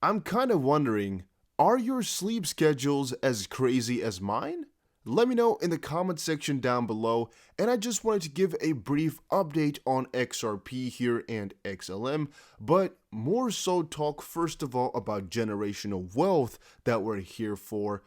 I'm kind of wondering, are your sleep schedules as crazy as mine? Let me know in the comment section down below, and I just wanted to give a brief update on XRP here and XLM, but more so talk first of all about generational wealth that we're here for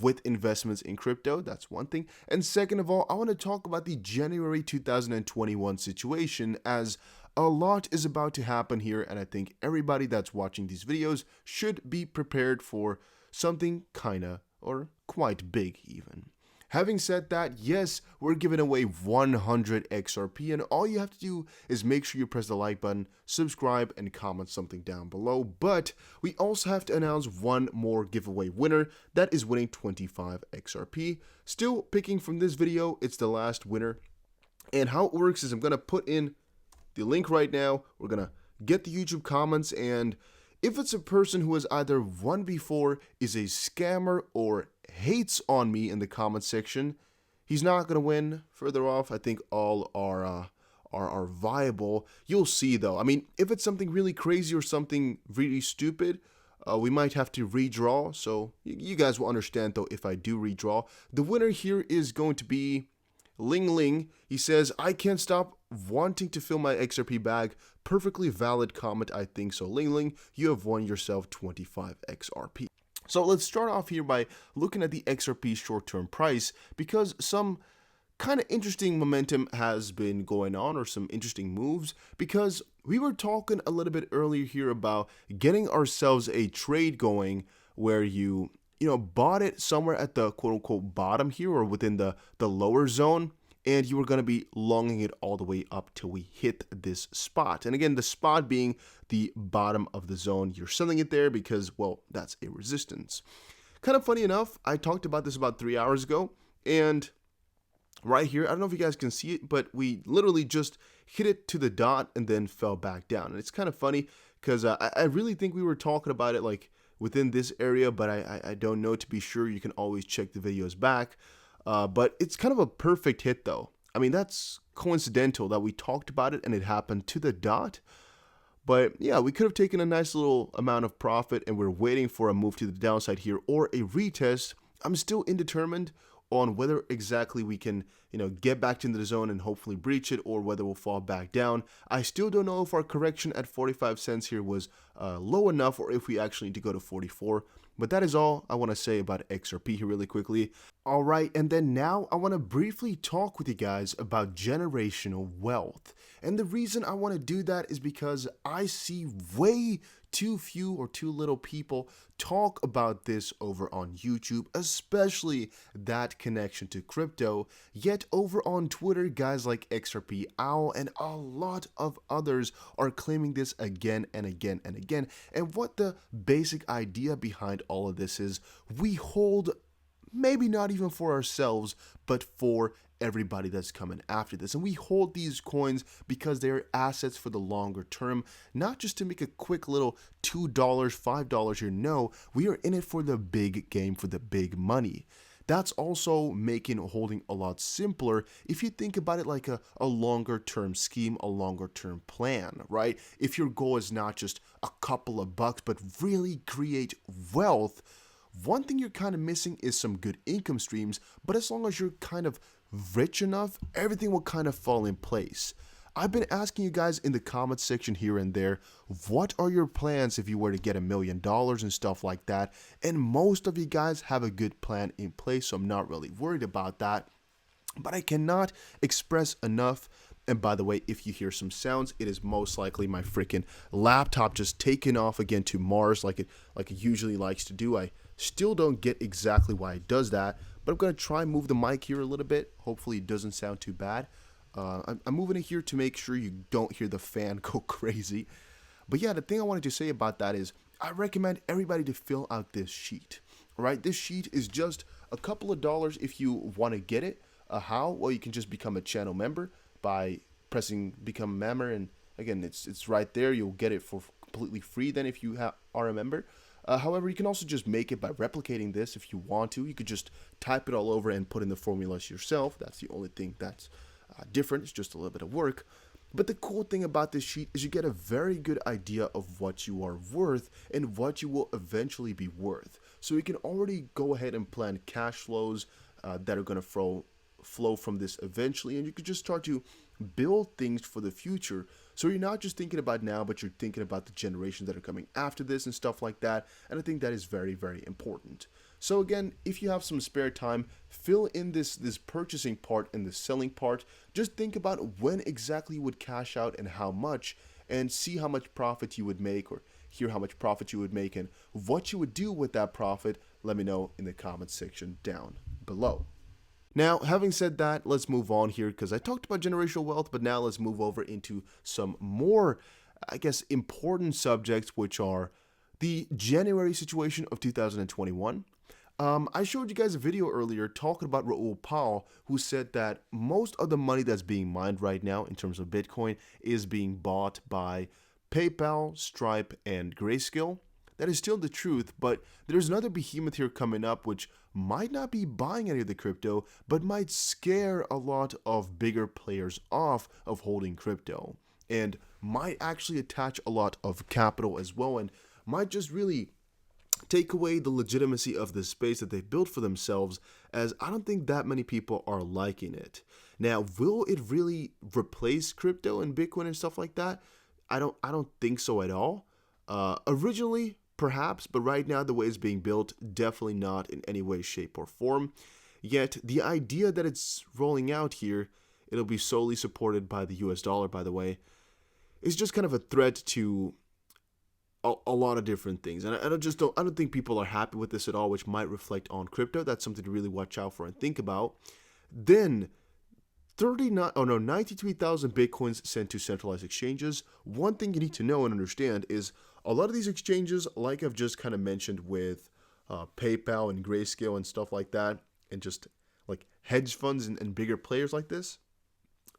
with investments in crypto. That's one thing. And second of all, I want to talk about the January 2021 situation, as a lot is about to happen here, and I think everybody that's watching these videos should be prepared for something kinda or quite big even. Having said that, yes, we're giving away 100 XRP, and all you have to do is make sure you press the like button, subscribe, and comment something down below. But we also have to announce one more giveaway winner that is winning 25 XRP. Still picking from this video, it's the last winner. And how it works is I'm going to put in the link right now. We're going to get the YouTube comments, and if it's a person who has either won before, is a scammer, or hates on me in the comment section, he's not going to win. Further off, I think all are viable. You'll see though. I mean, if it's something really crazy or something really stupid, we might have to redraw. So you guys will understand though if I do redraw. The winner here is going to be Ling Ling. He says, I can't stop wanting to fill my XRP bag. Perfectly valid comment, I think so. Ling Ling, you have won yourself 25 XRP. So let's start off here by looking at the XRP short-term price, because some kind of interesting momentum has been going on, or some interesting moves, because we were talking a little bit earlier here about getting ourselves a trade going where you bought it somewhere at the quote-unquote bottom here, or within the lower zone, and you were going to be longing it all the way up till we hit this spot. And again, the spot being the bottom of the zone. You're selling it there because, well, that's a resistance. Kind of funny enough, I talked about this about 3 hours ago, and right here, I don't know if you guys can see it, but we literally just hit it to the dot and then fell back down. And it's kind of funny because I really think we were talking about it like within this area, but I don't know to be sure. You can always check the videos back. But it's kind of a perfect hit though. I mean, that's coincidental that we talked about it and it happened to the dot. But yeah, we could have taken a nice little amount of profit, and we're waiting for a move to the downside here or a retest. I'm still indeterminate on whether exactly we can, get back into the zone and hopefully breach it, or whether we'll fall back down. I still don't know if our correction at 45 cents here was low enough, or if we actually need to go to 44. But that is all I want to say about XRP here really quickly. Alright, and then now I want to briefly talk with you guys about generational wealth. And the reason I want to do that is because I see way too few or too little people talk about this over on YouTube, especially that connection to crypto. Yet over on Twitter, guys like XRP Owl and a lot of others are claiming this again and again and again. And what the basic idea behind all of this is, we hold, maybe not even for ourselves, but for everybody that's coming after this. And we hold these coins because they're assets for the longer term, not just to make a quick little $2, $5 here. No, we are in it for the big game, for the big money. That's also making holding a lot simpler if you think about it like a longer term scheme, a longer term plan, right? If your goal is not just a couple of bucks, but really create wealth, one thing you're kind of missing is some good income streams. But as long as you're kind of rich enough, everything will kind of fall in place. I've been asking you guys in the comments section here and there, what are your plans if you were to get $1 million and stuff like that? And most of you guys have a good plan in place, so I'm not really worried about that. But I cannot express enough. And by the way, if you hear some sounds, it is most likely my freaking laptop just taking off again to Mars like it usually likes to do. I still don't get exactly why it does that, but I'm going to try and move the mic here a little bit. Hopefully it doesn't sound too bad. I'm moving it here to make sure you don't hear the fan go crazy. But yeah, the thing I wanted to say about that is I recommend everybody to fill out this sheet. All right, this sheet is just a couple of dollars if you want to get it. How? Well, you can just become a channel member by pressing become a member, and again, it's right there. You'll get it for completely free then if you are a member. However, you can also just make it by replicating this if you want to. You could just type it all over and put in the formulas yourself. That's the only thing that's different. It's just a little bit of work. But the cool thing about this sheet is you get a very good idea of what you are worth and what you will eventually be worth. So you can already go ahead and plan cash flows that are going to flow from this eventually, and you can just start to build things for the future. So you're not just thinking about now, but you're thinking about the generations that are coming after this and stuff like that. And I think that is very, very important. So again, if you have some spare time, fill in this purchasing part and the selling part. Just think about when exactly you would cash out and how much, and see how much profit you would make, or hear how much profit you would make and what you would do with that profit. Let me know in the comments section down below. Now, having said that, let's move on here, because I talked about generational wealth, but now let's move over into some more, I guess, important subjects, which are the January situation of 2021. I showed you guys a video earlier talking about Raoul Pal, who said that most of the money that's being mined right now in terms of Bitcoin is being bought by PayPal, Stripe, and Grayscale. That is still the truth, but there's another behemoth here coming up which might not be buying any of the crypto, but might scare a lot of bigger players off of holding crypto, and might actually attach a lot of capital as well, and might just really take away the legitimacy of the space that they've built for themselves, as I don't think that many people are liking it. Now, will it really replace crypto and Bitcoin and stuff like that? I don't think so at all. Originally, perhaps, but right now the way it's being built, definitely not in any way, shape, or form. Yet, the idea that it's rolling out here, it'll be solely supported by the US dollar, by the way, is just kind of a threat to a lot of different things. And I don't think people are happy with this at all, which might reflect on crypto. That's something to really watch out for and think about. Then 93,000 Bitcoins sent to centralized exchanges. One thing you need to know and understand is a lot of these exchanges, like I've just kind of mentioned with PayPal and Grayscale and stuff like that, and just like hedge funds and bigger players like this,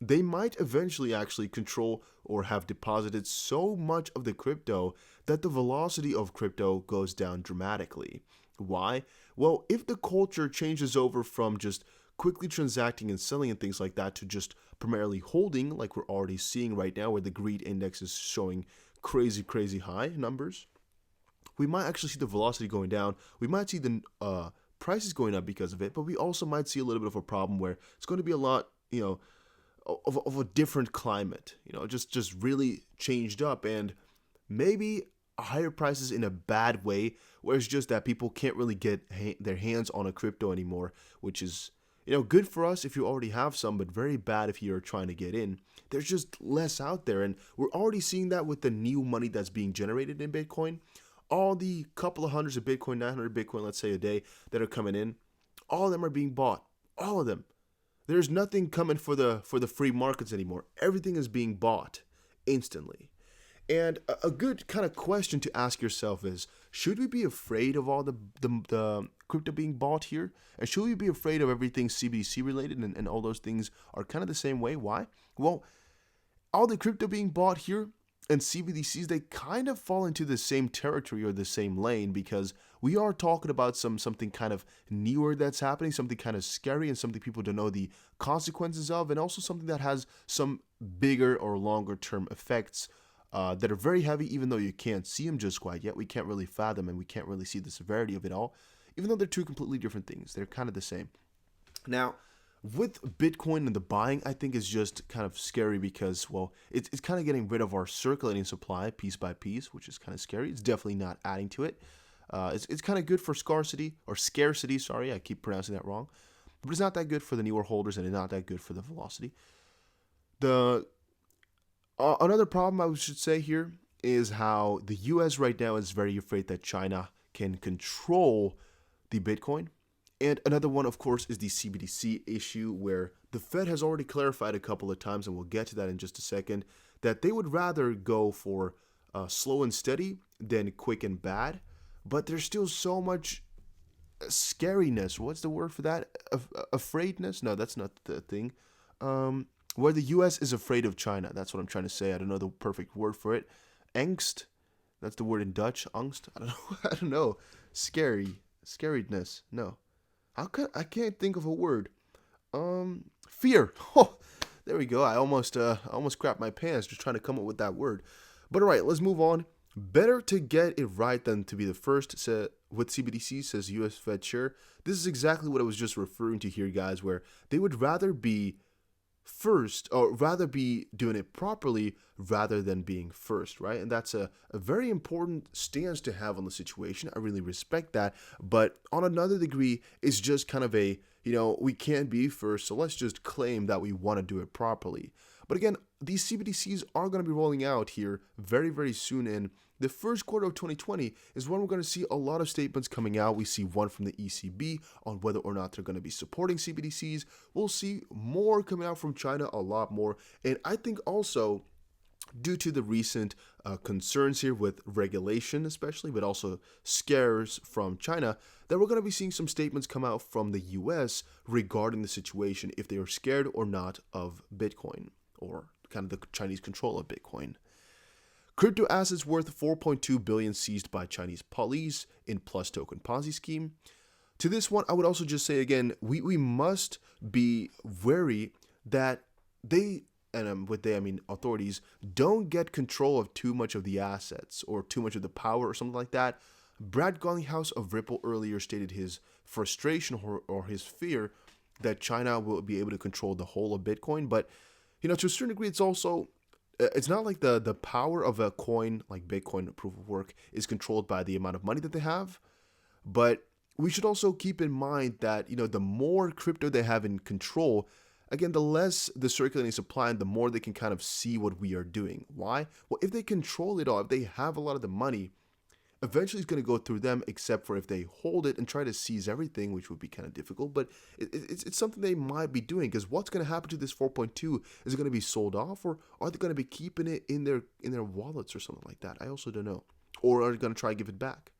they might eventually actually control or have deposited so much of the crypto that the velocity of crypto goes down dramatically. Why? Well, if the culture changes over from just quickly transacting and selling and things like that to just primarily holding, like we're already seeing right now, where the greed index is showing crazy high numbers, we might actually see the velocity going down. We might see the prices going up because of it, but we also might see a little bit of a problem where it's going to be a lot, of a different climate, just really changed up, and maybe higher prices in a bad way, where it's just that people can't really get their hands on a crypto anymore, which is, good for us if you already have some, but very bad if you're trying to get in. There's just less out there, and we're already seeing that with the new money that's being generated in Bitcoin. All the couple of hundreds of Bitcoin, 900 Bitcoin, let's say a day, that are coming in, all of them are being bought. All of them. There's nothing coming for the free markets anymore. Everything is being bought instantly. And a good kind of question to ask yourself is, should we be afraid of all the crypto being bought here? And should we be afraid of everything CBDC related and all those things are kind of the same way? Why? Well, all the crypto being bought here and CBDCs, they kind of fall into the same territory or the same lane, because we are talking about something kind of newer that's happening, something kind of scary and something people don't know the consequences of, and also something that has some bigger or longer term effects that are very heavy, even though you can't see them just quite yet. We can't really fathom and we can't really see the severity of it all, even though they're two completely different things. They're kind of the same. Now, with Bitcoin and the buying, I think is just kind of scary because, well, it's kind of getting rid of our circulating supply piece by piece, which is kind of scary. It's definitely not adding to it. It's kind of good for scarcity, sorry, I keep pronouncing that wrong. But it's not that good for the newer holders, and it's not that good for the velocity. Another problem I should say here is how the US right now is very afraid that China can control the Bitcoin. And another one, of course, is the CBDC issue, where the Fed has already clarified a couple of times, and we'll get to that in just a second, that they would rather go for slow and steady than quick and bad. But there's still so much scariness. What's the word for that? Afraidness? No, that's not the thing. Where the US is afraid of China. That's what I'm trying to say. I don't know the perfect word for it. Angst. That's the word in Dutch. Angst. I don't know. I don't know. Scariness. No. I can't think of a word. Fear. Oh, There we go. I almost crapped my pants just trying to come up with that word. But all right, let's move on. Better to get it right than to be the first with CBDC, says US Fed Chair. This is exactly what I was just referring to here, guys, where they would rather be first, or rather be doing it properly rather than being first, right? And that's a very important stance to have on the situation. I really respect that. But on another degree, it's just kind of a, we can't be first, so let's just claim that we want to do it properly. But again, these CBDCs are going to be rolling out here very, very soon. And the first quarter of 2020 is when we're going to see a lot of statements coming out. We see one from the ECB on whether or not they're going to be supporting CBDCs. We'll see more coming out from China, a lot more. And I think also, due to the recent concerns here with regulation especially, but also scares from China, that we're going to be seeing some statements come out from the US regarding the situation, if they are scared or not of Bitcoin, or kind of the Chinese control of Bitcoin. Crypto assets worth 4.2 billion seized by Chinese police in Plus token Ponzi scheme. To this one, I would also just say again, we must be wary that they, and with they I mean authorities, don't get control of too much of the assets or too much of the power or something like that. Brad Garlinghouse of Ripple earlier stated his frustration or his fear that China will be able to control the whole of Bitcoin. But to a certain degree, it's not like the power of a coin like Bitcoin proof of work is controlled by the amount of money that they have. But we should also keep in mind that, the more crypto they have in control, again, the less the circulating supply and the more they can kind of see what we are doing. Why? Well, if they control it all, if they have a lot of the money, eventually it's going to go through them, except for if they hold it and try to seize everything, which would be kind of difficult. But it's something they might be doing, because what's going to happen to this 4.2? Is it going to be sold off, or are they going to be keeping it in their wallets or something like that? I also don't know. Or are they going to try to give it back?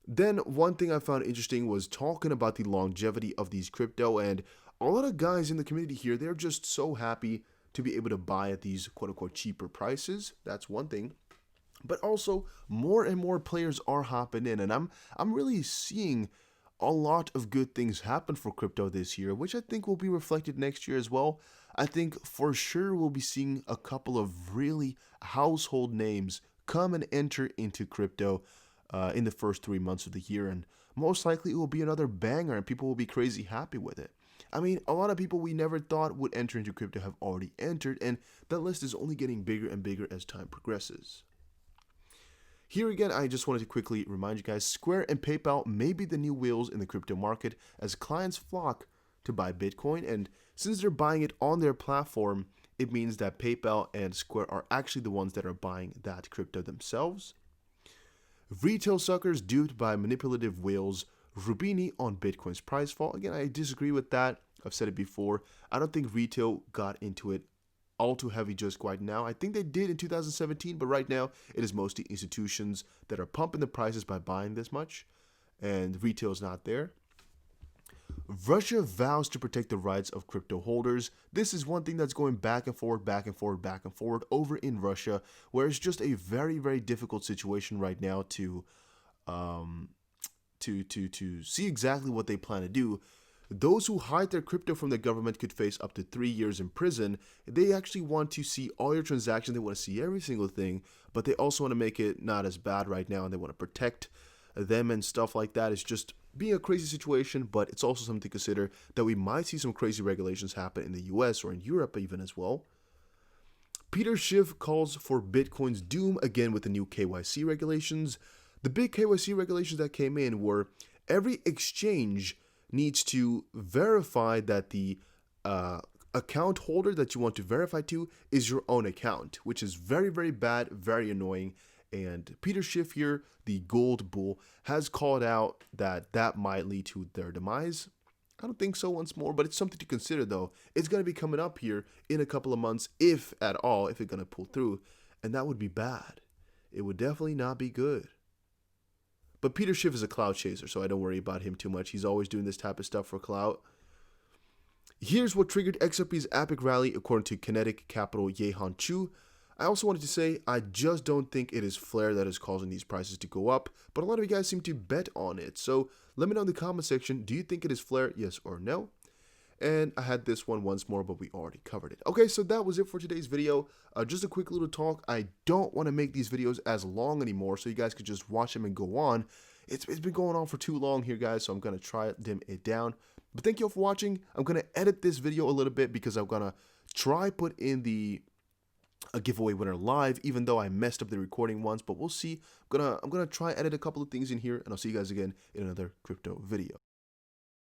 Then one thing I found interesting was talking about the longevity of these crypto, and a lot of guys in the community here, they're just so happy to be able to buy at these quote-unquote cheaper prices. That's one thing. But also, more and more players are hopping in, and I'm really seeing a lot of good things happen for crypto this year, which I think will be reflected next year as well. I think for sure we'll be seeing a couple of really household names come and enter into crypto in the first 3 months of the year, and most likely it will be another banger, and people will be crazy happy with it. I mean, a lot of people we never thought would enter into crypto have already entered, and that list is only getting bigger and bigger as time progresses. Here again, I just wanted to quickly remind you guys, Square and PayPal may be the new whales in the crypto market as clients flock to buy Bitcoin, and since they're buying it on their platform, it means that PayPal and Square are actually the ones that are buying that crypto themselves. Retail suckers duped by manipulative whales, Rubini on Bitcoin's price fall. Again, I disagree with that. I've said it before. I don't think retail got into it all too heavy just quite now. I think they did in 2017, but right now it is mostly institutions that are pumping the prices by buying this much, and retail is not there. Russia vows to protect the rights of crypto holders. This is one thing that's going back and forward, back and forward, back and forward over in Russia, where it's just a very, very difficult situation right now to see exactly what they plan to do. Those who hide their crypto from the government could face up to 3 years in prison. They actually want to see all your transactions. They want to see every single thing, but they also want to make it not as bad right now, and they want to protect them and stuff like that. It's just being a crazy situation, but it's also something to consider that we might see some crazy regulations happen in the US or in Europe even as well. Peter Schiff calls for Bitcoin's doom again with the new KYC regulations. The big KYC regulations that came in were every exchange needs to verify that the account holder that you want to verify to is your own account, which is very, very bad, very annoying. And Peter Schiff here, the gold bull, has called out that that might lead to their demise. I don't think so once more, but it's something to consider though. It's going to be coming up here in a couple of months, if at all, if it's going to pull through. And that would be bad. It would definitely not be good. But Peter Schiff is a cloud chaser, so I don't worry about him too much. He's always doing this type of stuff for clout. Here's what triggered XRP's epic rally, according to Kinetic Capital Yehan Chu. I also wanted to say, I just don't think it is Flare that is causing these prices to go up, but a lot of you guys seem to bet on it. So let me know in the comment section, do you think it is Flare, yes or no? And I had this one once more, but we already covered it. Okay, so that was it for today's video. Just a quick little talk. I don't want to make these videos as long anymore, so you guys could just watch them and go on. It's been going on for too long here, guys, so I'm going to try to dim it down. But thank you all for watching. I'm going to edit this video a little bit because I'm going to try put in a giveaway winner live, even though I messed up the recording once, but we'll see. I'm gonna try edit a couple of things in here, and I'll see you guys again in another crypto video.